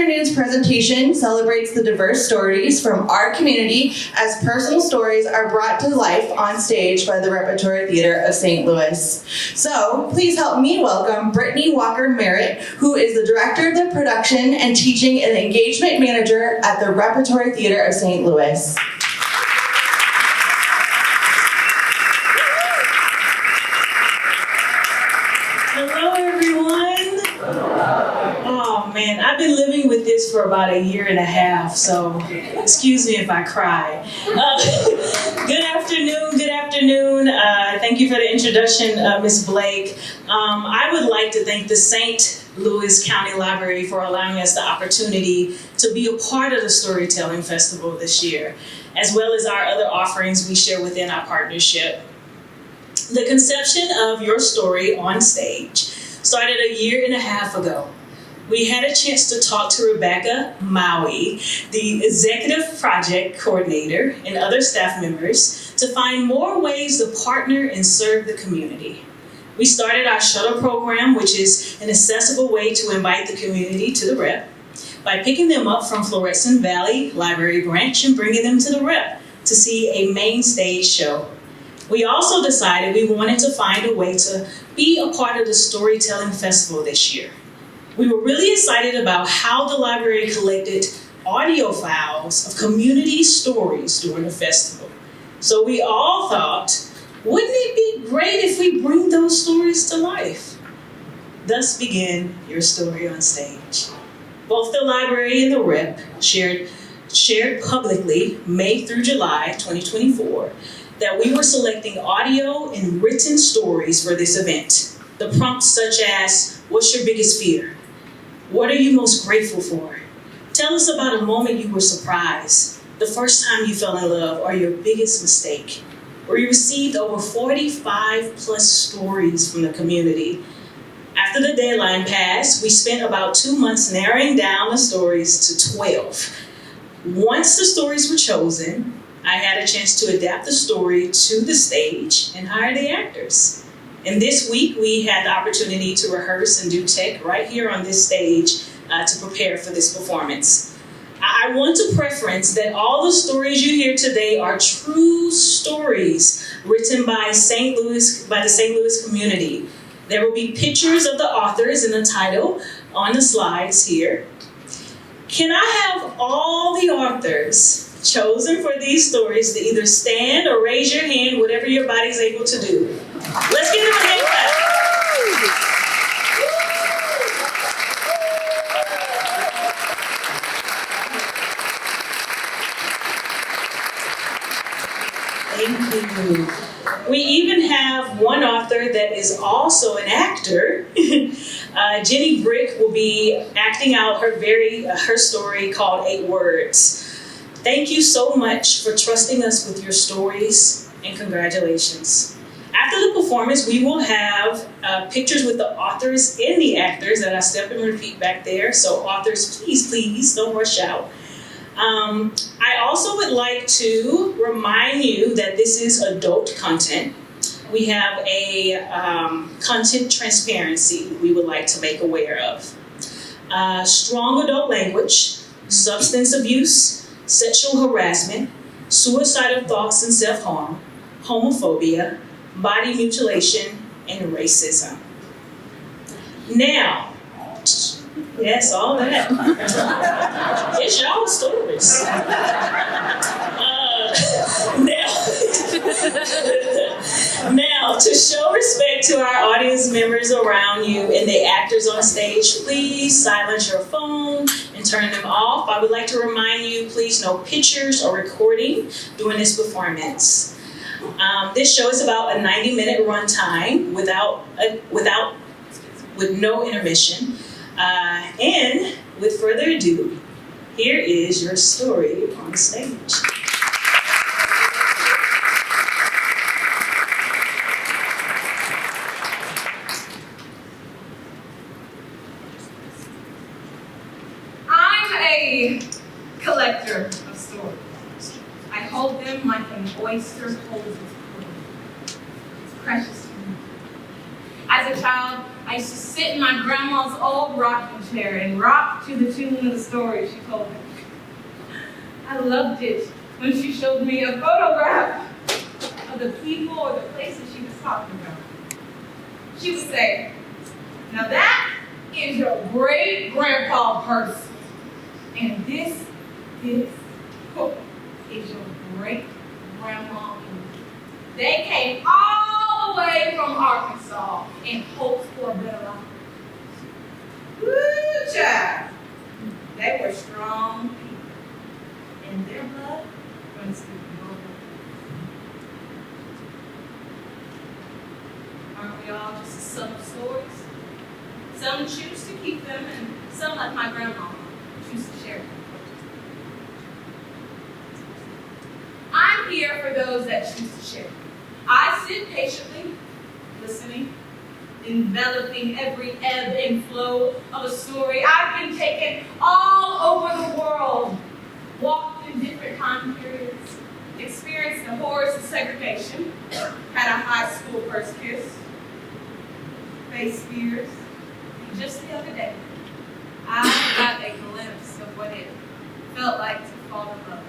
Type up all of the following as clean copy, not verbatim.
afternoon's presentation celebrates the diverse stories from our community as personal stories are brought to life on stage by the Repertory Theater of St. Louis. So please help me welcome Britney Walker-Merritte, who is the Director of the Production and Teaching and Engagement Manager at the Repertory Theater of St. Louis. Man, I've been living with this for about 1.5 years, so excuse me if I cry. Good afternoon. Thank you for the introduction, Ms. Blake. I would like to thank the St. Louis County Library for allowing us the opportunity to be a part of the Storytelling Festival this year, as well as our other offerings we share within our partnership. The conception of Your Story on Stage started 1.5 years ago. We had a chance to talk to Rebecca Maui, the Executive Project Coordinator, and other staff members to find more ways to partner and serve the community. We started our shuttle program, which is an accessible way to invite the community to the Rep, by picking them up from Florissant Valley Library Branch and bringing them to the Rep to see a main stage show. We also decided we wanted to find a way to be a part of the Storytelling Festival this year. We were really excited about how the library collected audio files of community stories during the festival. So we all thought, wouldn't it be great if we bring those stories to life? Thus began Your Story on Stage. Both the library and the Rep shared publicly, May through July 2024, that we were selecting audio and written stories for this event. The prompts such as, what's your biggest fear? What are you most grateful for? Tell us about a moment you were surprised, the first time you fell in love, or your biggest mistake. We received over 45 plus stories from the community. After the deadline passed, we spent about 2 months narrowing down the stories to 12. Once the stories were chosen, I had a chance to adapt the story to the stage and hire the actors. And this week, we had the opportunity to rehearse and do tech right here on this stage to prepare for this performance. I want to preference that all the stories you hear today are true stories written by the St. Louis community. There will be pictures of the authors and the title on the slides here. Can I have all the authors chosen for these stories to either stand or raise your hand, whatever your body's able to do? Let's give them a hand clap. Thank you. We even have one author that is also an actor. Jenny Brick will be acting out her story called 8 Words. Thank you so much for trusting us with your stories, and congratulations. After the performance, we will have pictures with the authors and the actors that I step and repeat back there. So authors, please don't rush out. I also would like to remind you that this is adult content. We have a content transparency we would like to make aware of. Strong adult language, substance abuse, sexual harassment, suicidal thoughts and self-harm, homophobia, body mutilation, and racism. Now, yes, all that. It's y'all stories. Now, to show respect to our audience members around you and the actors on stage, please silence your phone and turn them off. I would like to remind you, please no pictures or recording during this performance. This show is about a 90-minute runtime with no intermission. And with further ado, here is Your Story on Stage. I'm a collector of stories. I hold them like an oyster holds its pearl. It's precious to me. I As a child, I used to sit in my grandma's old rocking chair and rock to the tune of the story she told me. I loved it when she showed me a photograph of the people or the places she was talking about. She would say, "Now that is your great-grandpa person. And this is your great-grandma. They came all the way from Arkansas in hopes for a better life." Woo, child. They were strong people. And their blood runs through your blood. Aren't we all just a sum of stories? Some choose to keep them, and some, like my grandma, choose to share them. I'm here for those that choose to share. I sit patiently, listening, enveloping every ebb and flow of a story. I've been taken all over the world, walked in different time periods, experienced the horrors of segregation, had a high school first kiss, faced fears, and just the other day, I got a glimpse of what it felt like to fall in love.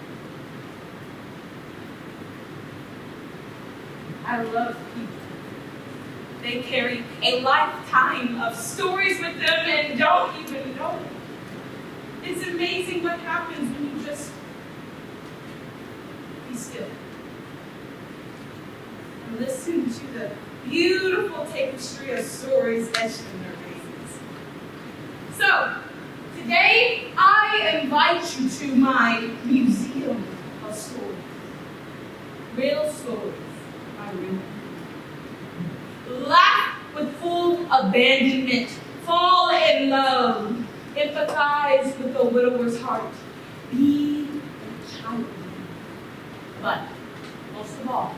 I love people. They carry a lifetime of stories with them and don't even know it. It's amazing what happens when you just be still and listen to the beautiful tapestry of stories etched in their faces. So, today I invite you to my museum of stories. Real stories by real people. Laugh with full abandonment. Fall in love. Empathize with the widower's heart. Be a child. But, most of all,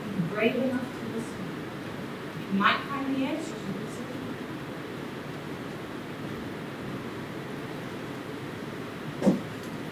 be brave enough to listen. You might find the answers you